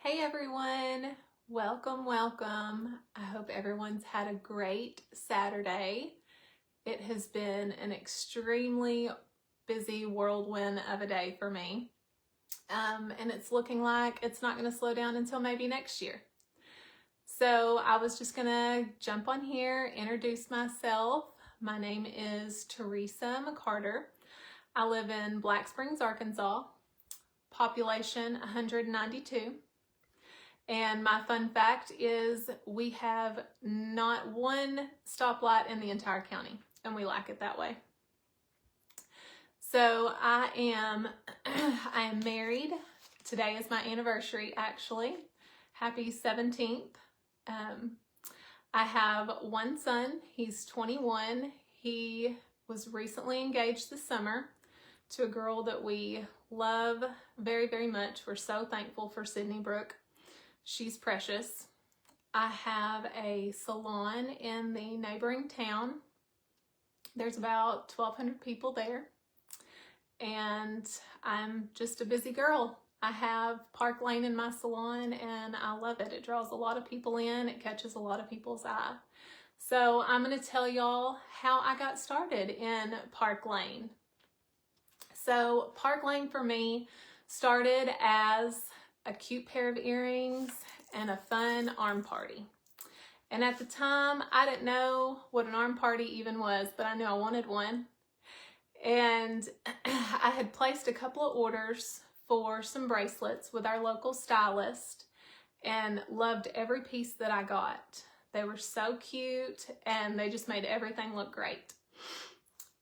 Hey everyone, welcome. I hope everyone's had a great Saturday. It has been an extremely busy whirlwind of a day for me. And it's looking like it's not going to slow down until maybe next year. So I was just going to jump on here, introduce myself. My name is Teresa McCarter. I live in Black Springs, Arkansas. Population 192. And my fun fact is we have not one stoplight in the entire county, and we like it that way. So I am married. Today is my anniversary, actually. Happy 17th. I have one son. He's 21. He was recently engaged this summer to a girl that we love very, very much. We're so thankful for Sydney Brooke. She's precious. I have a salon in the neighboring town. There's about 1,200 people there. And I'm just a busy girl. I have Park Lane in my salon and I love it. It draws a lot of people in. It catches a lot of people's eye. So I'm going to tell y'all how I got started in Park Lane. So Park Lane for me started as a cute pair of earrings and a fun arm party. And at the time, I didn't know what an arm party even was, but I knew I wanted one. And I had placed a couple of orders for some bracelets with our local stylist and loved every piece that I got. They were so cute and they just made everything look great.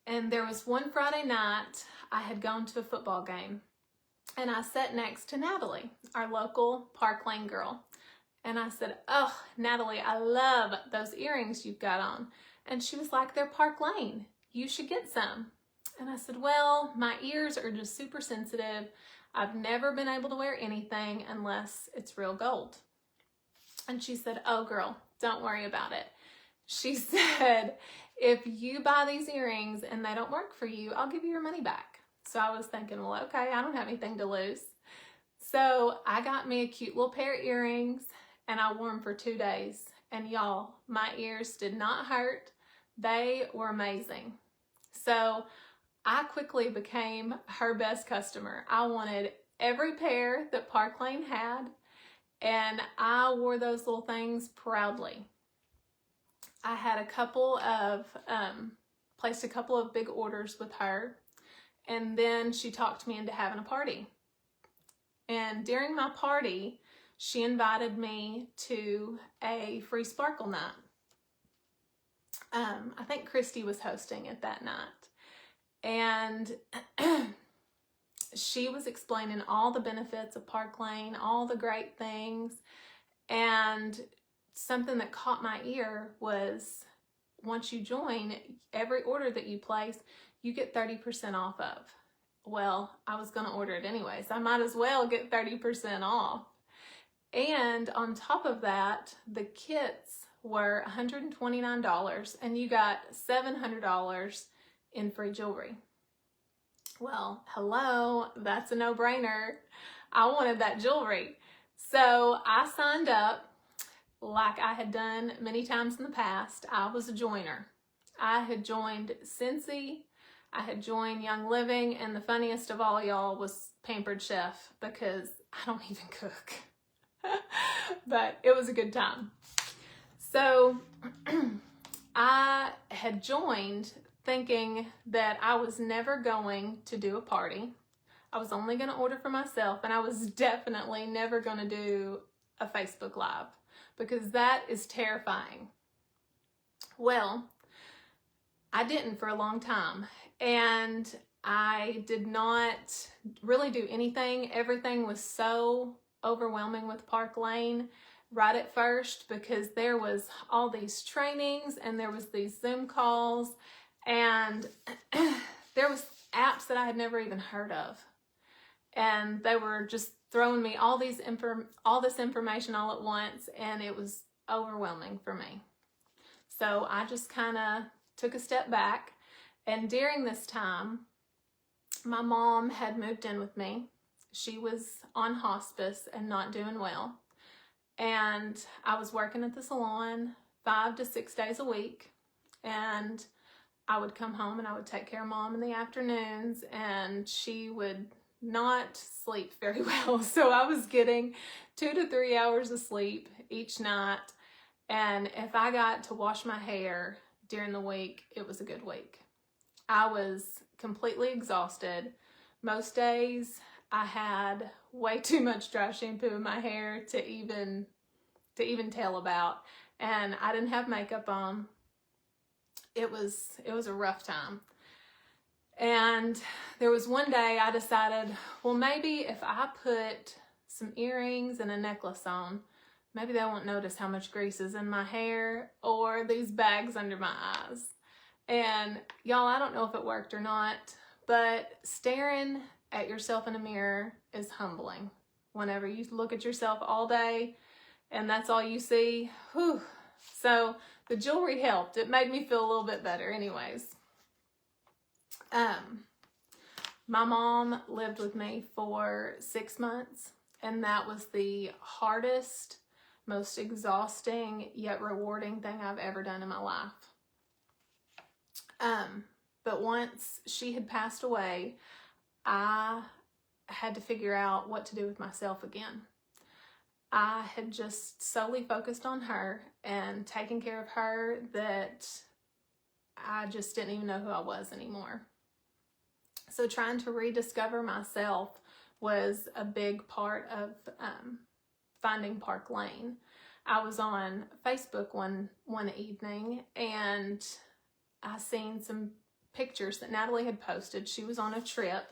And there was one Friday night I had gone to a football game. And I sat next to Natalie, our local Park Lane girl. And I said, "Oh, Natalie, I love those earrings you've got on." And she was like, "They're Park Lane. You should get some." And I said, "Well, my ears are just super sensitive. I've never been able to wear anything unless it's real gold." And she said, "Oh, girl, don't worry about it." She said, "If you buy these earrings and they don't work for you, I'll give you your money back." So I was thinking, well, okay, I don't have anything to lose. So I got me a cute little pair of earrings and I wore them for 2 days. And y'all, my ears did not hurt. They were amazing. So I quickly became her best customer. I wanted every pair that Park Lane had and I wore those little things proudly. I had placed a couple of big orders with her. And then she talked me into having a party. And during my party, she invited me to a free sparkle night. I think Christy was hosting it that night. And she was explaining all the benefits of Park Lane, all the great things. And something that caught my ear was once you join, every order that you place, you get 30% off of. Well, I was going to order it anyways. I might as well get 30% off. And on top of that, the kits were $129 and you got $700 in free jewelry. Well, hello, that's a no-brainer. I wanted that jewelry. So I signed up like I had done many times in the past. I was a joiner. I had joined Scentsy, I had joined Young Living, and the funniest of all y'all was Pampered Chef because I don't even cook. But it was a good time. So I had joined thinking that I was never going to do a party. I was only going to order for myself, and I was definitely never going to do a Facebook Live because that is terrifying. Well, I didn't for a long time, and I did not really do anything. Everything was so overwhelming with Park Lane right at first because there was all these trainings and there was these Zoom calls and there was apps that I had never even heard of. And they were just throwing me all this information all at once, and it was overwhelming for me. So I just kind of took a step back, and during this time, my mom had moved in with me. she was on hospice and not doing well. And I was working at the salon 5 to 6 days a week. And I would come home and I would take care of Mom in the afternoons, and she would not sleep very well. So I was getting 2 to 3 hours of sleep each night. And if I got to wash my hair during the week, it was a good week. I was completely exhausted. Most days I had way too much dry shampoo in my hair to even tell about. And I didn't have makeup on. It was a rough time. And there was one day I decided, well, maybe if I put some earrings and a necklace on, maybe they won't notice how much grease is in my hair or these bags under my eyes. And y'all, I don't know if it worked or not, but staring at yourself in a mirror is humbling. Whenever you look at yourself all day and that's all you see, whew. So the jewelry helped. It made me feel a little bit better anyways. My mom lived with me for 6 months, and that was the hardest, most exhausting, yet rewarding thing I've ever done in my life. But once she had passed away, I had to figure out what to do with myself again. I had just solely focused on her and taking care of her that I just didn't even know who I was anymore. So trying to rediscover myself was a big part of finding Park Lane. I was on Facebook one evening, and I seen some pictures that Natalie had posted. She was on a trip,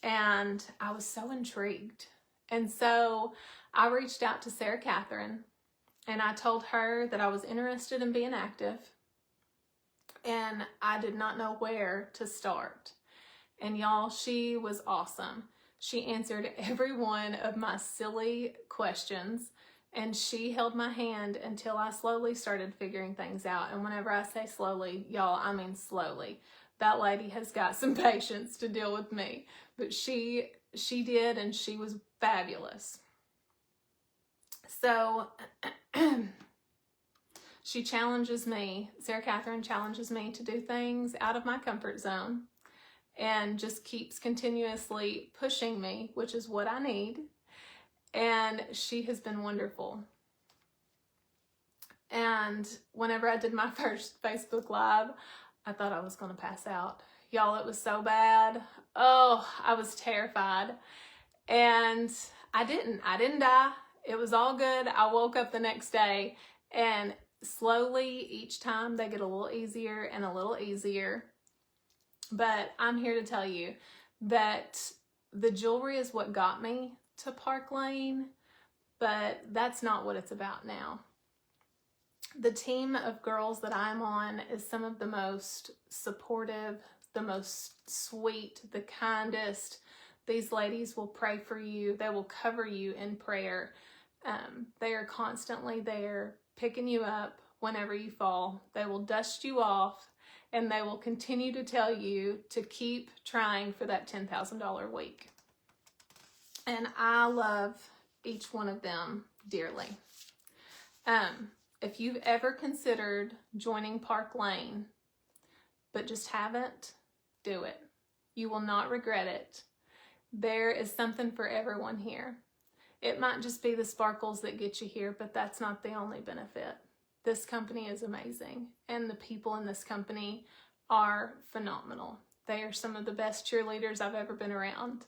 and I was so intrigued. And so I reached out to Sarah Catherine, and I told her that I was interested in being active, and I did not know where to start. And y'all, she was awesome. She answered every one of my silly questions, and she held my hand until I slowly started figuring things out. And whenever I say slowly, y'all, I mean slowly. That lady has got some patience to deal with me, but she did, and she was fabulous. So she challenges me, Sarah Catherine challenges me to do things out of my comfort zone, and just keeps continuously pushing me, which is what I need. And she has been wonderful. And whenever I did my first Facebook Live, I thought I was going to pass out. Y'all, it was so bad. Oh, I was terrified. And I didn't die. It was all good. I woke up the next day, and slowly each time they get a little easier and a little easier. But I'm here to tell you that the jewelry is what got me to Park Lane, but that's not what it's about now. The team of girls that I'm on is some of the most supportive, the most sweet, the kindest. These ladies will pray for you. They will cover you in prayer. They are constantly there picking you up whenever you fall. They will dust you off, and they will continue to tell you to keep trying for that $10,000 week. And I love each one of them dearly. If you've ever considered joining Park Lane, but just haven't, do it. You will not regret it. There is something for everyone here. It might just be the sparkles that get you here, but that's not the only benefit. This company is amazing, and the people in this company are phenomenal. They are some of the best cheerleaders I've ever been around.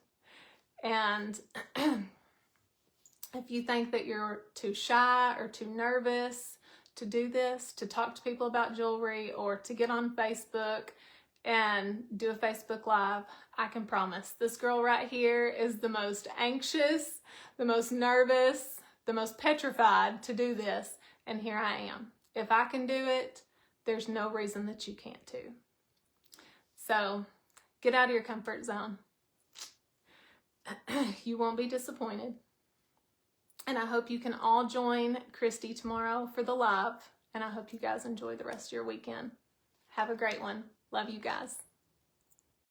And if you think that you're too shy or too nervous to do this, to talk to people about jewelry, or to get on Facebook and do a Facebook Live, I can promise this girl right here is the most anxious, the most nervous, the most petrified to do this. And here I am. If I can do it, there's no reason that you can't too. So get out of your comfort zone. You won't be disappointed. And I hope you can all join Christy tomorrow for the live. And I hope you guys enjoy the rest of your weekend. Have a great one. Love you guys.